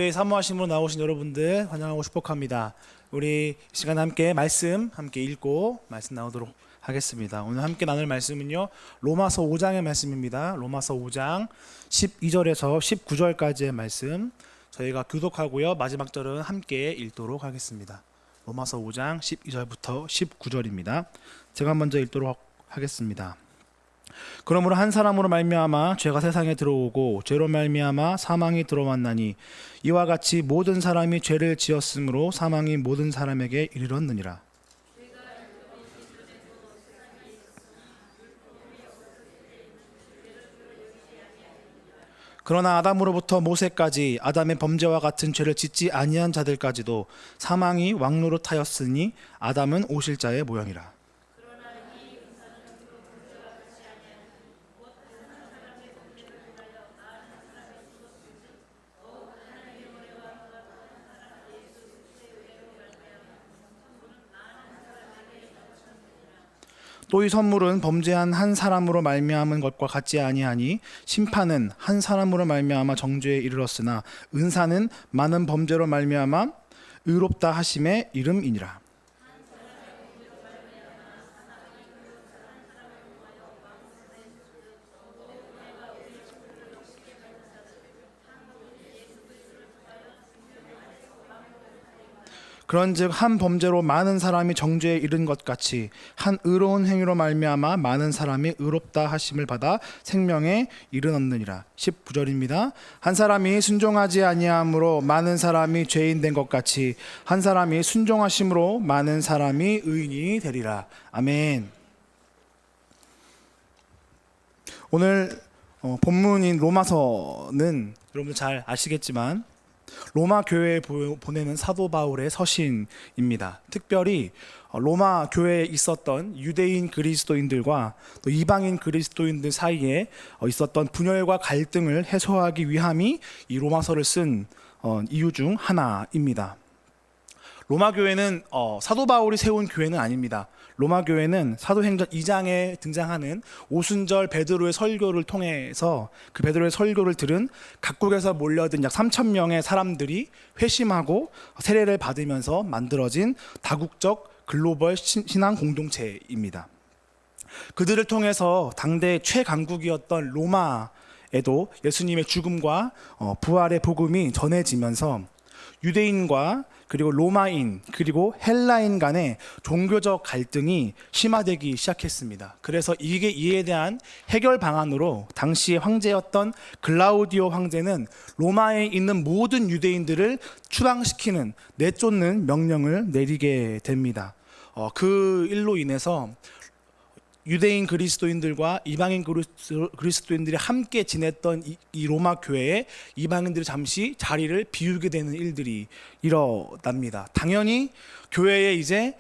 사모하심으로 나오신 여러분들 환영하고 축복합니다. 우리 이 시간 함께 말씀 읽고 말씀 나오도록 하겠습니다. 오늘 함께 나눌 말씀은요, 로마서 5장의 말씀입니다. 로마서 5장 12절에서 19절까지의 말씀 저희가 교독하고요, 마지막 절은 함께 읽도록 하겠습니다. 로마서 5장 12절부터 19절입니다. 제가 먼저 읽도록 하겠습니다. 그러므로 한 사람으로 말미암아 죄가 세상에 들어오고 죄로 말미암아 사망이 들어왔나니 이와 같이 모든 사람이 죄를 지었으므로 사망이 모든 사람에게 이르렀느니라. 그러나 아담으로부터 모세까지 아담의 범죄와 같은 죄를 짓지 아니한 자들까지도 사망이 왕노릇하였으니 아담은 오실 자의 모형이라. 또 이 선물은 범죄한 한 사람으로 말미암은 것과 같지 아니하니 심판은 한 사람으로 말미암아 정죄에 이르렀으나 은사는 많은 범죄로 말미암아 의롭다 하심의 이름이니라. 그런즉 한 범죄로 많은 사람이 정죄에 이른 것 같이 한 의로운 행위로 말미암아 많은 사람이 의롭다 하심을 받아 생명에 이르렀느니라. 19절입니다. 한 사람이 순종하지 아니함으로 많은 사람이 죄인 된 것 같이 한 사람이 순종하심으로 많은 사람이 의인이 되리라. 아멘. 오늘 본문인 로마서는 여러분 잘 아시겠지만 로마 교회에 보내는 사도 바울의 서신입니다. 특별히 로마 교회에 있었던 유대인 그리스도인들과 또 이방인 그리스도인들 사이에 있었던 분열과 갈등을 해소하기 위함이 이 로마서를 쓴 이유 중 하나입니다. 로마 교회는 사도 바울이 세운 교회는 아닙니다. 로마 교회는 사도행전 2장에 등장하는 오순절 베드로의 설교를 통해서 그 베드로의 설교를 들은 각국에서 몰려든 약 3,000명의 사람들이 회심하고 세례를 받으면서 만들어진 다국적 글로벌 신앙 공동체입니다. 그들을 통해서 당대 최강국이었던 로마에도 예수님의 죽음과 부활의 복음이 전해지면서 유대인과 그리고 로마인 그리고 헬라인 간의 종교적 갈등이 심화되기 시작했습니다. 그래서 이에 대한 해결 방안으로 당시의 황제였던 글라우디오 황제는 로마에 있는 모든 유대인들을 추방시키는 내쫓는 명령을 내리게 됩니다. 그 일로 인해서 유대인 그리스도인들과 이방인 그리스도인들이 함께 지냈던 이 로마 교회에 이방인들이 잠시 자리를 비우게 되는 일들이 일어납니다. 당연히 교회에 이제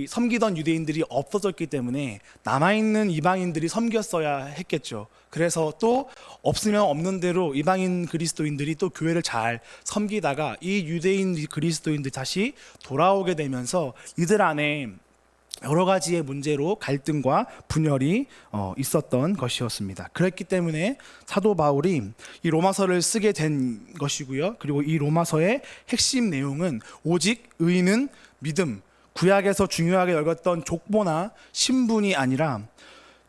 섬기던 유대인들이 없어졌기 때문에 남아있는 이방인들이 섬겼어야 했겠죠. 그래서 또 없으면 없는 대로 이방인 그리스도인들이 또 교회를 잘 섬기다가 이 유대인 그리스도인들이 다시 돌아오게 되면서 이들 안에 여러 가지의 문제로 갈등과 분열이 있었던 것이었습니다. 그렇기 때문에 사도 바울이 이 로마서를 쓰게 된 것이고요. 그리고 이 로마서의 핵심 내용은 오직 의인은 믿음, 구약에서 중요하게 여겼던 족보나 신분이 아니라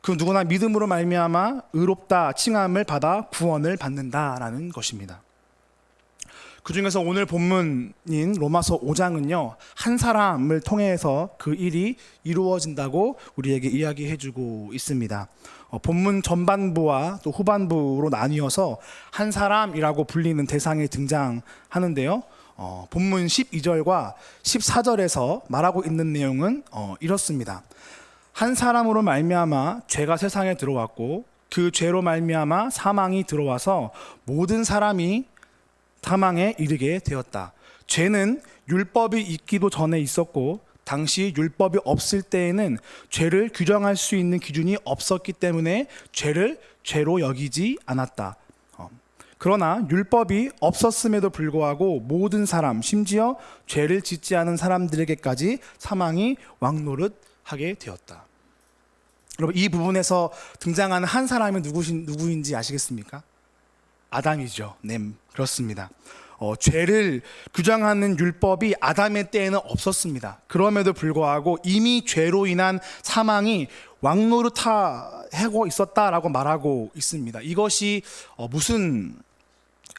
그 누구나 믿음으로 말미암아 의롭다 칭함을 받아 구원을 받는다라는 것입니다. 그 중에서 오늘 본문인 로마서 5장은요, 한 사람을 통해서 그 일이 이루어진다고 우리에게 이야기해주고 있습니다. 본문 전반부와 또 후반부로 나뉘어서 한 사람이라고 불리는 대상이 등장하는데요. 본문 12절과 14절에서 말하고 있는 내용은 이렇습니다. 한 사람으로 말미암아 죄가 세상에 들어왔고 그 죄로 말미암아 사망이 들어와서 모든 사람이 사망에 이르게 되었다. 죄는 율법이 있기도 전에 있었고 당시 율법이 없을 때에는 죄를 규정할 수 있는 기준이 없었기 때문에 죄를 죄로 여기지 않았다. 그러나 율법이 없었음에도 불구하고 모든 사람, 심지어 죄를 짓지 않은 사람들에게까지 사망이 왕노릇하게 되었다. 여러분, 이 부분에서 등장하는 한 사람이 누구인지 아시겠습니까? 아담이죠. 네, 그렇습니다. 죄를 규정하는 율법이 아담의 때에는 없었습니다. 그럼에도 불구하고 이미 죄로 인한 사망이 왕노릇하고 있었다라고 말하고 있습니다. 이것이 무슨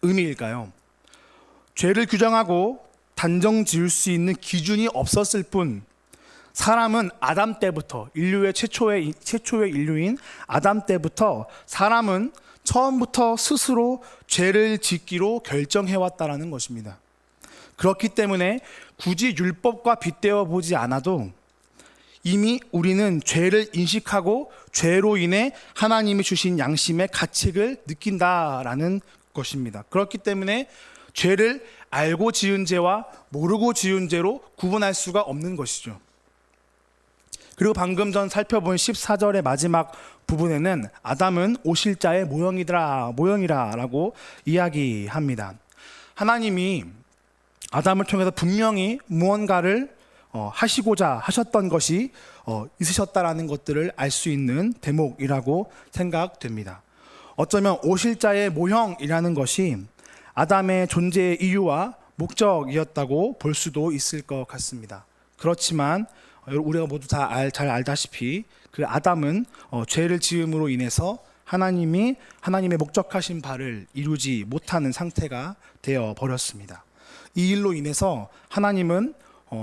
의미일까요? 죄를 규정하고 단정 지을 수 있는 기준이 없었을 뿐, 사람은 아담 때부터, 인류의 최초의 인류인 아담 때부터 사람은 처음부터 스스로 죄를 짓기로 결정해왔다라는 것입니다. 그렇기 때문에 굳이 율법과 빗대어 보지 않아도 이미 우리는 죄를 인식하고 죄로 인해 하나님이 주신 양심의 가책을 느낀다라는 것입니다. 그렇기 때문에 죄를 알고 지은 죄와 모르고 지은 죄로 구분할 수가 없는 것이죠. 그리고 방금 전 살펴본 14절의 마지막 부분에는 아담은 오실자의 모형이라라고 이야기합니다. 하나님이 아담을 통해서 분명히 무언가를 하시고자 하셨던 것이 있으셨다라는 것들을 알 수 있는 대목이라고 생각됩니다. 어쩌면 오실자의 모형이라는 것이 아담의 존재의 이유와 목적이었다고 볼 수도 있을 것 같습니다. 그렇지만 우리가 모두 다 잘 알다시피 그 아담은 죄를 지음으로 인해서 하나님의 목적하신 바를 이루지 못하는 상태가 되어 버렸습니다. 이 일로 인해서 하나님은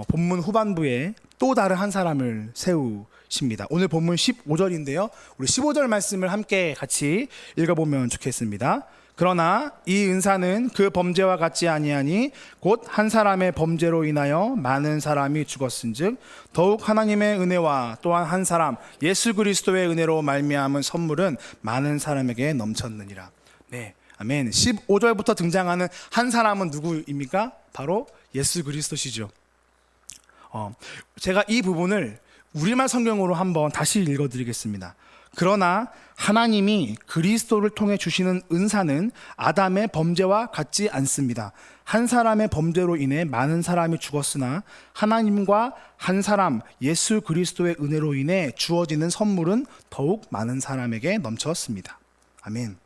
본문 후반부에 또 다른 한 사람을 세우십니다. 오늘 본문 15절인데요. 우리 15절 말씀을 함께 같이 읽어보면 좋겠습니다. 그러나 이 은사는 그 범죄와 같지 아니하니 곧 한 사람의 범죄로 인하여 많은 사람이 죽었은즉 더욱 하나님의 은혜와 또한 한 사람 예수 그리스도의 은혜로 말미암은 선물은 많은 사람에게 넘쳤느니라. 네, 아멘. 15절부터 등장하는 한 사람은 누구입니까? 바로 예수 그리스도시죠. 제가 이 부분을 우리말 성경으로 한번 다시 읽어드리겠습니다. 그러나 하나님이 그리스도를 통해 주시는 은사는 아담의 범죄와 같지 않습니다. 한 사람의 범죄로 인해 많은 사람이 죽었으나 하나님과 한 사람 예수 그리스도의 은혜로 인해 주어지는 선물은 더욱 많은 사람에게 넘쳤습니다. 아멘.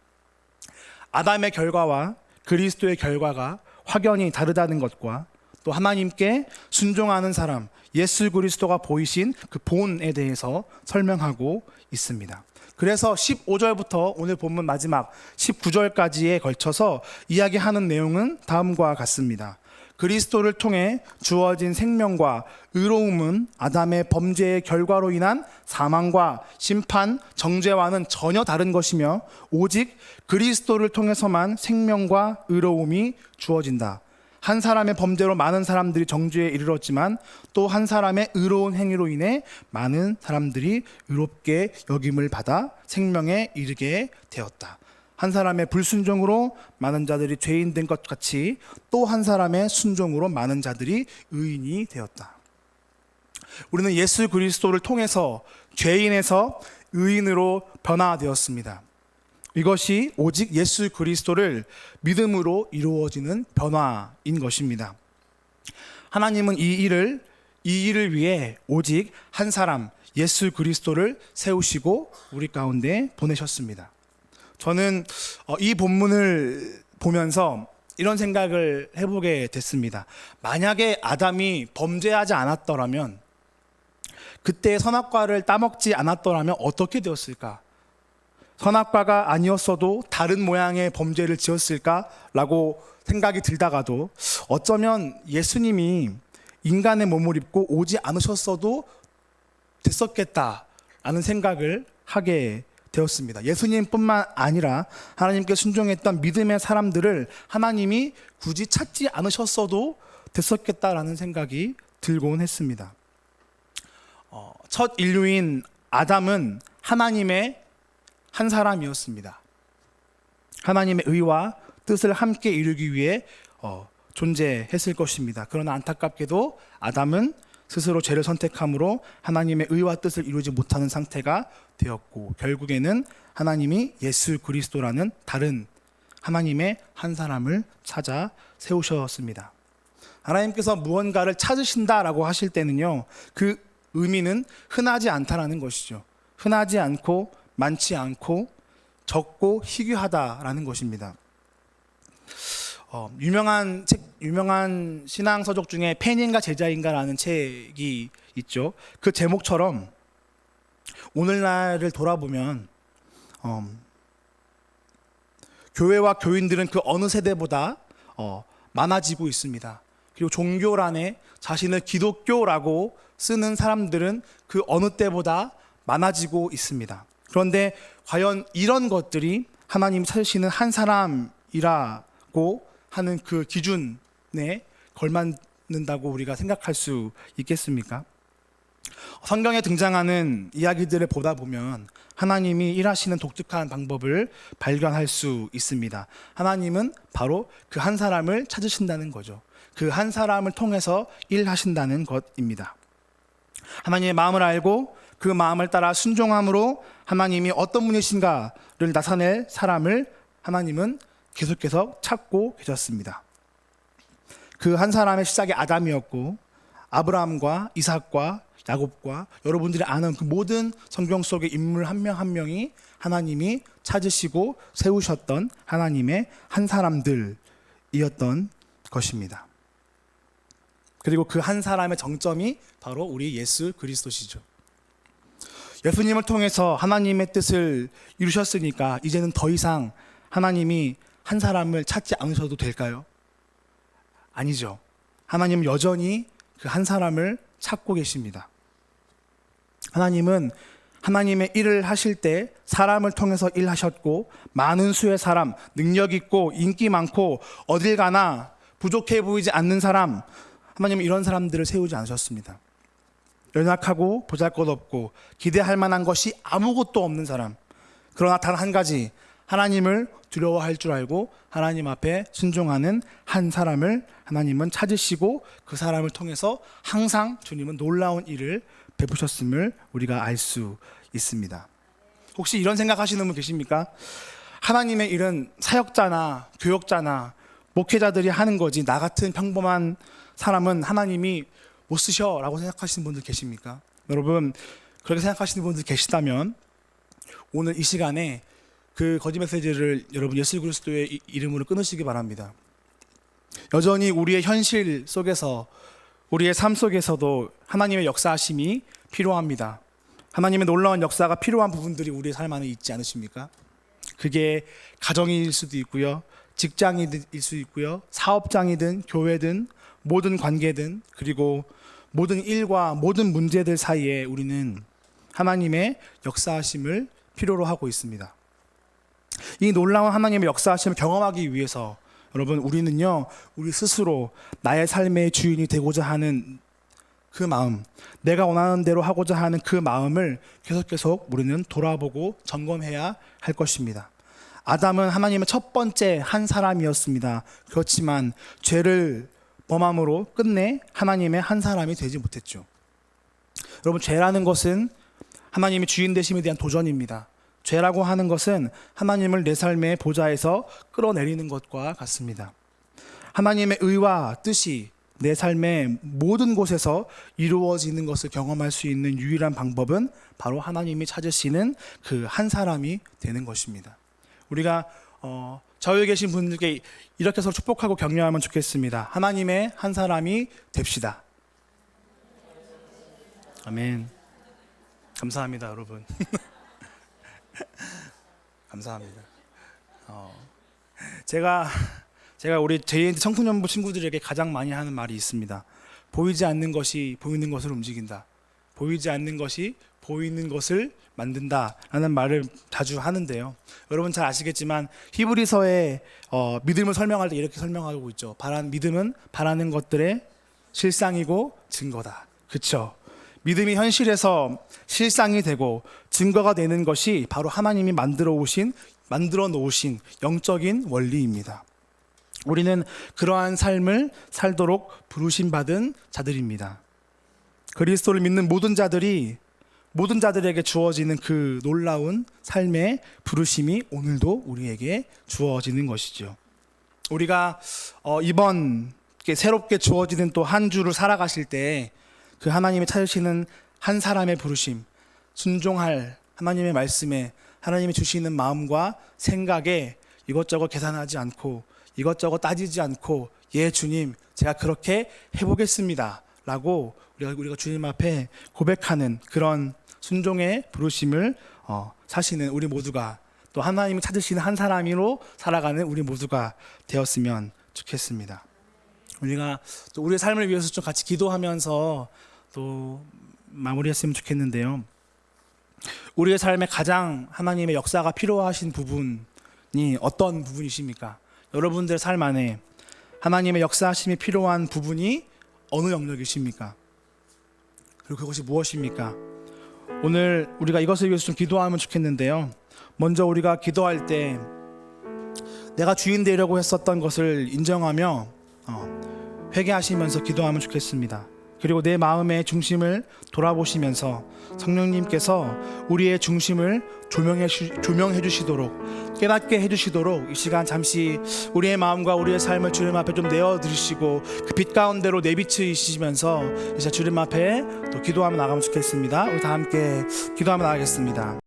아담의 결과와 그리스도의 결과가 확연히 다르다는 것과 또 하나님께 순종하는 사람 예수 그리스도가 보이신 그 본에 대해서 설명하고 있습니다. 그래서 15절부터 오늘 본문 마지막 19절까지에 걸쳐서 이야기하는 내용은 다음과 같습니다. 그리스도를 통해 주어진 생명과 의로움은 아담의 범죄의 결과로 인한 사망과 심판, 정죄와는 전혀 다른 것이며 오직 그리스도를 통해서만 생명과 의로움이 주어진다. 한 사람의 범죄로 많은 사람들이 정죄에 이르렀지만 또 한 사람의 의로운 행위로 인해 많은 사람들이 의롭게 여김을 받아 생명에 이르게 되었다. 한 사람의 불순종으로 많은 자들이 죄인 된 것 같이 또 한 사람의 순종으로 많은 자들이 의인이 되었다. 우리는 예수 그리스도를 통해서 죄인에서 의인으로 변화되었습니다. 이것이 오직 예수 그리스도를 믿음으로 이루어지는 변화인 것입니다. 하나님은 이 일을 위해 오직 한 사람 예수 그리스도를 세우시고 우리 가운데 보내셨습니다. 저는 이 본문을 보면서 이런 생각을 해보게 됐습니다. 만약에 아담이 범죄하지 않았더라면, 그때 선악과를 따먹지 않았더라면 어떻게 되었을까? 선악과가 아니었어도 다른 모양의 범죄를 지었을까라고 생각이 들다가도 어쩌면 예수님이 인간의 몸을 입고 오지 않으셨어도 됐었겠다라는 생각을 하게 되었습니다. 예수님뿐만 아니라 하나님께 순종했던 믿음의 사람들을 하나님이 굳이 찾지 않으셨어도 됐었겠다라는 생각이 들곤 했습니다. 첫 인류인 아담은 하나님의 한 사람이었습니다. 하나님의 의와 뜻을 함께 이루기 위해 존재했을 것입니다. 그러나 안타깝게도 아담은 스스로 죄를 선택함으로 하나님의 의와 뜻을 이루지 못하는 상태가 되었고, 결국에는 하나님이 예수 그리스도라는 다른 하나님의 한 사람을 찾아 세우셨습니다. 하나님께서 무언가를 찾으신다라고 하실 때는요, 그 의미는 흔하지 않다라는 것이죠. 흔하지 않고 많지 않고 적고 희귀하다라는 것입니다. 유명한 신앙 서적 중에 팬인가 제자인가라는 책이 있죠. 그 제목처럼 오늘날을 돌아보면 교회와 교인들은 그 어느 세대보다 많아지고 있습니다. 그리고 종교란에 자신을 기독교라고 쓰는 사람들은 그 어느 때보다 많아지고 있습니다. 그런데 과연 이런 것들이 하나님 찾으시는 한 사람이라고 하는 그 기준에 걸맞는다고 우리가 생각할 수 있겠습니까? 성경에 등장하는 이야기들을 보다 보면 하나님이 일하시는 독특한 방법을 발견할 수 있습니다. 하나님은 바로 그 한 사람을 찾으신다는 거죠. 그 한 사람을 통해서 일하신다는 것입니다. 하나님의 마음을 알고 그 마음을 따라 순종함으로 하나님이 어떤 분이신가를 나타낼 사람을 하나님은 계속해서 찾고 계셨습니다. 그 한 사람의 시작이 아담이었고 아브라함과 이삭과 야곱과 여러분들이 아는 그 모든 성경 속의 인물 한 명 한 명이 하나님이 찾으시고 세우셨던 하나님의 한 사람들이었던 것입니다. 그리고 그 한 사람의 정점이 바로 우리 예수 그리스도시죠. 예수님을 통해서 하나님의 뜻을 이루셨으니까 이제는 더 이상 하나님이 한 사람을 찾지 않으셔도 될까요? 아니죠. 하나님은 여전히 그 한 사람을 찾고 계십니다. 하나님은 하나님의 일을 하실 때 사람을 통해서 일하셨고 많은 수의 사람, 능력 있고 인기 많고 어딜 가나 부족해 보이지 않는 사람, 하나님은 이런 사람들을 세우지 않으셨습니다. 연약하고 보잘것없고 기대할 만한 것이 아무것도 없는 사람, 그러나 단 한 가지 하나님을 두려워할 줄 알고 하나님 앞에 순종하는 한 사람을 하나님은 찾으시고 그 사람을 통해서 항상 주님은 놀라운 일을 베푸셨음을 우리가 알 수 있습니다. 혹시 이런 생각하시는 분 계십니까? 하나님의 일은 사역자나 교역자나 목회자들이 하는 거지 나 같은 평범한 사람은 하나님이 못 쓰셔라고 생각하시는 분들 계십니까? 여러분, 그렇게 생각하시는 분들 계시다면 오늘 이 시간에 그 거짓 메시지를 여러분 예수 그리스도의 이름으로 끊으시기 바랍니다. 여전히 우리의 현실 속에서 우리의 삶 속에서도 하나님의 역사하심이 필요합니다. 하나님의 놀라운 역사가 필요한 부분들이 우리의 삶 안에 있지 않으십니까? 그게 가정일 수도 있고요, 직장일 수 있고요, 사업장이든 교회든 모든 관계든 그리고 모든 일과 모든 문제들 사이에 우리는 하나님의 역사하심을 필요로 하고 있습니다. 이 놀라운 하나님의 역사하심을 경험하기 위해서 여러분 우리는요, 우리 스스로 나의 삶의 주인이 되고자 하는 그 마음, 내가 원하는 대로 하고자 하는 그 마음을 계속 우리는 돌아보고 점검해야 할 것입니다. 아담은 하나님의 첫 번째 한 사람이었습니다. 그렇지만 죄를 범함으로 끝내 하나님의 한 사람이 되지 못했죠. 여러분, 죄라는 것은 하나님의 주인 되심에 대한 도전입니다. 죄라고 하는 것은 하나님을 내 삶의 보좌에서 끌어내리는 것과 같습니다. 하나님의 의와 뜻이 내 삶의 모든 곳에서 이루어지는 것을 경험할 수 있는 유일한 방법은 바로 하나님이 찾으시는 그 한 사람이 되는 것입니다. 우리가 저에 계신 분들께 이렇게 서로 축복하고 격려하면 좋겠습니다. 하나님의 한 사람이 됩시다. 아멘. 감사합니다, 여러분. 감사합니다. 제가 우리 JNT 청소년부 친구들에게 가장 많이 하는 말이 있습니다. 보이지 않는 것이 보이는 것을 움직인다. 보이지 않는 것이 보이는 것을 만든다 라는 말을 자주 하는데요, 여러분 잘 아시겠지만 히브리서의 믿음을 설명할 때 이렇게 설명하고 있죠. 믿음은 바라는 것들의 실상이고 증거다. 그렇죠? 믿음이 현실에서 실상이 되고 증거가 되는 것이 바로 하나님이 만들어 놓으신 영적인 원리입니다. 우리는 그러한 삶을 살도록 부르심 받은 자들입니다. 그리스도를 믿는 모든 자들에게 주어지는 그 놀라운 삶의 부르심이 오늘도 우리에게 주어지는 것이죠. 우리가 이번 새롭게 주어지는 또 한 주를 살아가실 때 그 하나님이 찾으시는 한 사람의 부르심, 순종할 하나님의 말씀에 하나님이 주시는 마음과 생각에 이것저것 계산하지 않고 이것저것 따지지 않고 예 주님 제가 그렇게 해보겠습니다 라고 우리가 주님 앞에 고백하는 그런 순종의 부르심을 사시는 우리 모두가, 또 하나님을 찾으시는 한 사람으로 살아가는 우리 모두가 되었으면 좋겠습니다. 우리가 또 우리의 삶을 위해서 좀 같이 기도하면서 또 마무리했으면 좋겠는데요. 우리의 삶에 가장 하나님의 역사가 필요하신 부분이 어떤 부분이십니까? 여러분들 삶 안에 하나님의 역사하심이 필요한 부분이 어느 영역이십니까? 그리고 그것이 무엇입니까? 오늘 우리가 이것을 위해서 좀 기도하면 좋겠는데요. 먼저 우리가 기도할 때 내가 주인 되려고 했었던 것을 인정하며 회개하시면서 기도하면 좋겠습니다. 그리고 내 마음의 중심을 돌아보시면서 성령님께서 우리의 중심을 조명해 주시도록, 깨닫게 해 주시도록 이 시간 잠시 우리의 마음과 우리의 삶을 주님 앞에 좀 내어드리시고 그 빛 가운데로 내비치시면서 이제 주님 앞에 또 기도하며 나가면 좋겠습니다. 우리 다 함께 기도하며 나가겠습니다.